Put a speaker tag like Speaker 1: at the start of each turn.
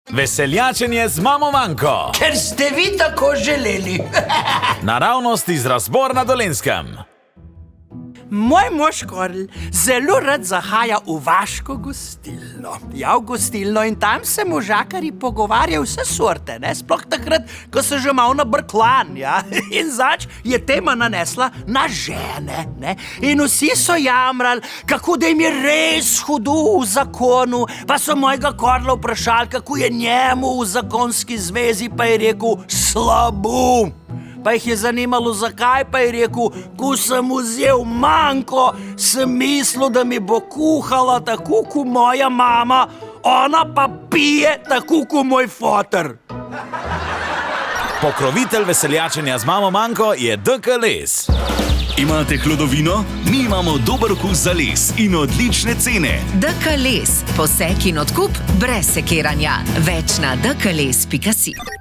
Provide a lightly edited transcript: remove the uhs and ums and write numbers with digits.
Speaker 1: Veseljačenje z mamo Manko.
Speaker 2: Ker ste vi tako želeli.
Speaker 1: Naravnost iz Razbor na Dolenjskem.
Speaker 2: Moj mož Karl zelo rad zahaja v vaško gostilno. Ja, v gostilno in tam se možakari pogovarjajo vse sorte, ne? Sploh takrat, ko se že malo nabrklan, ja? In zač je tema nanesla na žene, ne? In vsi so jamrali, kako da jim je res hudo v zakonu, pa so mojega Karla vprašali, kako je njemu v zakonski zvezi, pa je rekel slabo. Pa jih je zanimalo, zakaj, pa je rekel, ko sem vzel Manko, sem mislil, da mi bo kuhala tako, kot moja mama, ona pa pije tako, kot moj foter.
Speaker 1: Pokrovitelj veseljačenja z mamo Manko je DK Les.
Speaker 3: Imate hlodovino? Mi imamo dober okus za les in odlične cene.
Speaker 4: DK Les, posek in odkup brez sekiranja. Več na dkles.si.